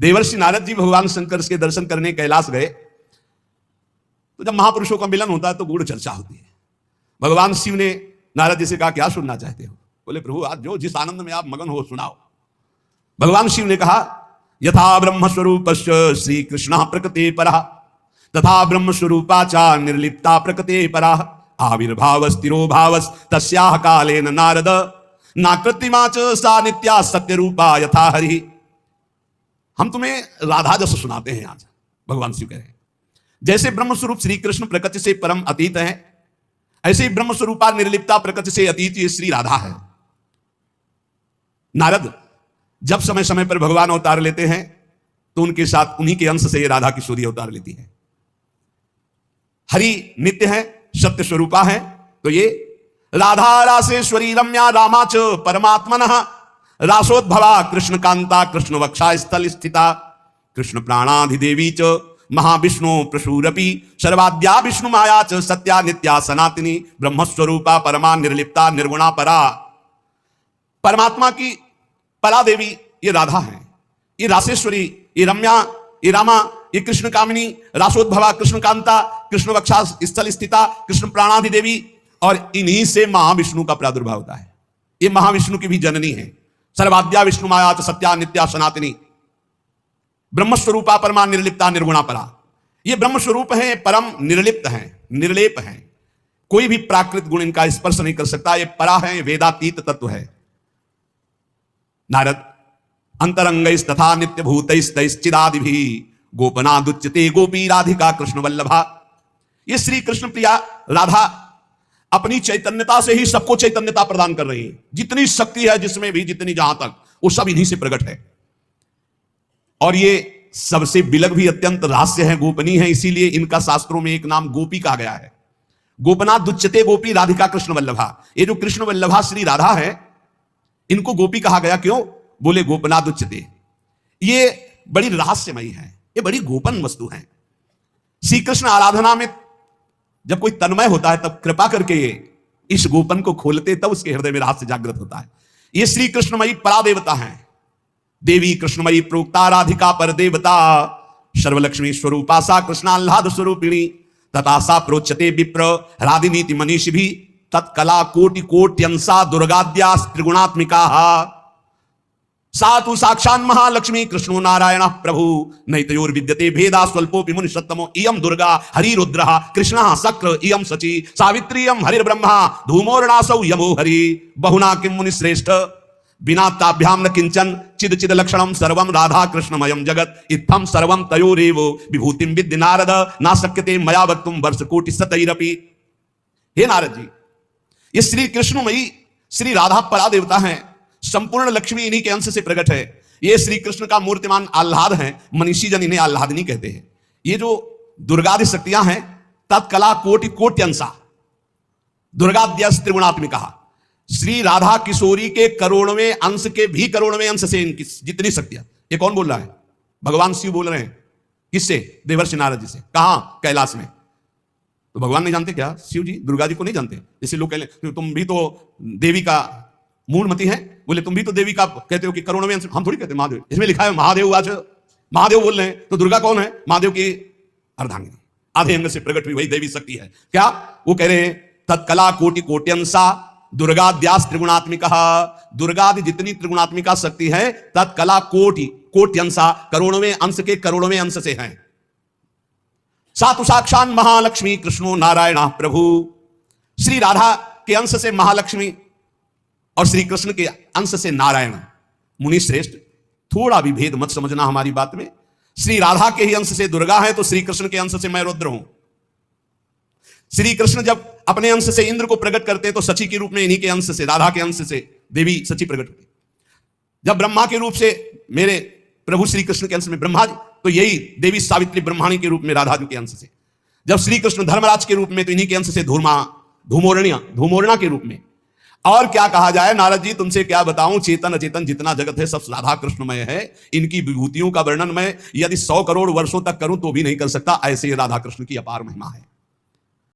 देवर्षि नारद जी भगवान शंकर के दर्शन करने कैलाश गए, तो जब महापुरुषों का मिलन होता है तो गूढ़ चर्चा होती है। भगवान शिव ने नारद जी से कहा, क्या सुनना चाहते हो? बोले, प्रभु आज जो जिस आनंद में आप मगन हो सुनाओ। भगवान शिव ने कहा, यथा ब्रह्म स्वरूपस्य श्री कृष्ण प्रकृति परा तथा ब्रह्म स्वरूपा चा निर्लिप्ता प्रकृति परा आविर्भाव स्थिरो भावस तस्याह कालेन नारद नाकृतिमा च सा नित्या सत्य रूपा यथा हरि। हम तुम्हें राधा जस सुनाते हैं आज। भगवान शिव कह रहे हैं, जैसे ब्रह्म स्वरूप श्री कृष्ण प्रकृति से परम अतीत है, ऐसे ही ब्रह्म स्वरूपा निर्लिप्ता प्रकृति से अतीत ये श्री राधा है। नारद जब समय समय पर भगवान अवतार लेते हैं तो उनके साथ उन्हीं के अंश से ये राधा किशोरी अवतार लेती है। हरि नित्य है, सत्य स्वरूपा है, तो ये राधा रासेश्वरी रम्या रामा च परमात्मनः रासोद्भवा कृष्ण कांता कृष्ण वक्षा स्थल स्थिता कृष्ण प्राणाधिदेवी च महाविष्णु प्रसूरपि सर्वाद्या विष्णु माया च सत्या नित्या सनातनी ब्रह्मस्वरूपा परमा निर्लिप्ता निर्गुणा परा। परमात्मा की परा देवी ये राधा है, ये रासेश्वरी, ये रम्या, ये रामा, ये कृष्ण कामिनी, रासोद्भवा कृष्ण कांता कृष्ण वक्षा स्थल स्थिता कृष्ण प्राणाधिदेवी, और इन्हीं से महाविष्णु का प्रादुर्भाव होता है। ये महाविष्णु की भी जननी है। सर्वाद्या विष्णु माया च सत्या नित्या सनातनी ब्रह्मस्वरूपा परमा निर्लिप्ता निर्गुणा परा। ये ब्रह्मस्वरूप है, परम निर्लिप्त है, निर्लेप है, कोई भी प्राकृत गुण इनका स्पर्श नहीं कर सकता। ये परा है, वेदातीत तत्व है। नारद अंतरंगैस्तथा नित्य भूतैस्तैश्चिदादिभिः गोपनादुच्यते गोपी राधिका कृष्ण वल्लभा। ये श्री कृष्ण प्रिया राधा अपनी चैतन्यता से ही सबको चैतन्यता प्रदान कर रही है। जितनी शक्ति है जिसमें भी, जितनी जहां तक, वो सब इन्हीं से प्रकट है। और ये सबसे बिलग भी अत्यंत रहस्य है, गोपनीय है, इसीलिए इनका शास्त्रों में एक नाम गोपी कहा गया है। गोपना दुच्यते गोपी राधिका कृष्ण वल्लभा। ये जो कृष्ण वल्लभा श्री राधा है, इनको गोपी कहा गया। क्यों? बोले गोपना दुच्यते, ये बड़ी रहस्यमयी है, ये बड़ी गोपन वस्तु है। श्री कृष्ण आराधना में जब कोई तन्मय होता है तब कृपा करके ये इस गोपन को खोलते, तब उसके हृदय में रहस्य जागृत होता है। ये श्री कृष्णमयी परा देवता है। देवी कृष्णमयी प्रोक्ता राधिका पर देवता सर्वलक्ष्मी स्वरूपा सा कृष्णाह्लाद स्वरूपिणी तथा सा प्रोच्यते विप्र राधिनीति मनीषि भी तत्कला कोटि कोट्यंसा दुर्गाद्या त्रिगुणात्मिका सा तु साक्षान् महालक्ष्मी कृष्णो नारायण प्रभु नैतयोर विद्यते भेदा स्वल्पोपि मुनि सत्तमो इयं दुर्गा हरिरुद्रः कृष्णः शक्र इयं सची सावित्री इयं हरिर्ब्रह्मा धूमोर्णासौ यमो हरि बहुना किं मुनि श्रेष्ठ बिना ताभ्याम न किंचन चिद चिद लक्षणम सर्वम राधा कृष्णमयम जगत इत्थम सर्वम तयोरेव विभूतिम विद्य नारद ना शक्यते मया वक्तुम वर्ष कोटि सतैरपि। हे नारद जी, ये श्री कृष्णमयी श्री राधा परा देवता है, संपूर्ण लक्ष्मी इन्हीं के अंश से प्रकट है। ये श्री कृष्ण का मूर्तिमान आह्लाद है, मनीषी जन इन्हें आह्लादिनी कहते हैं। ये जो दुर्गादि शक्तियां हैं, तत्कला कोटि कोट्यंसा दुर्गाद्यस त्रिगुणात्मिका, श्री राधा किशोरी के करोड़वें अंश के भी करोड़वें अंश से इनकी जितनी शक्तियां। ये कौन बोल रहा है? भगवान शिव बोल रहे हैं। किससे? देवर्षि नारद जी से। कहां? कैलाश में। तो भगवान नहीं जानते क्या? शिव जी दुर्गा जी को नहीं जानते? जैसे लोग कहते तुम भी तो देवी का मूलमती है, बोले तुम भी तो देवी का कहते हो कि करोड़वें अंश। हम थोड़ी कहते महादेव, इसमें लिखा है महादेव। आज महादेव बोल रहे हैं, तो दुर्गा कौन है? महादेव की अर्धांगिनी, आधे अंग से प्रकट हुई वही देवी शक्ति है। क्या वो कह रहे हैं? तत्कला कोटि कोट्यंसा दुर्गाद्यास त्रिगुणात्मिका, दुर्गादि जितनी त्रिगुणात्मिका शक्ति है तत्कला कोटि कोट्यंसा करोड़वें अंश के करोड़वें अंश से हैं। सातु साक्षान महालक्ष्मी कृष्णो नारायण प्रभु। श्री राधा के अंश से महालक्ष्मी और श्री कृष्ण के अंश से नारायण। मुनि श्रेष्ठ, थोड़ा भी भेद मत समझना हमारी बात में। श्री राधा के ही अंश से दुर्गा है तो श्री कृष्ण के अंश से मैं रुद्र हूं। श्री कृष्ण जब अपने अंश से इंद्र को प्रकट करते हैं तो सची के रूप में इन्हीं के अंश से, राधा के अंश से देवी सची प्रकट होती। जब ब्रह्मा के रूप से मेरे प्रभु श्री कृष्ण के अंश में ब्रह्मा जी, तो यही देवी सावित्री ब्रह्माणी के रूप में राधा जी के अंश से। जब श्री कृष्ण धर्मराज के रूप में तो इन्हीं के अंश से धूमोरणा के रूप में। और क्या कहा जाए नारद जी, तुमसे क्या बताऊं, चेतन अचेतन जितना जगत है सब राधा कृष्णमय है। इनकी विभूतियों का वर्णन मैं यदि 100 करोड़ वर्षों तक करूं तो भी नहीं कर सकता। ऐसे राधा कृष्ण की अपार महिमा है।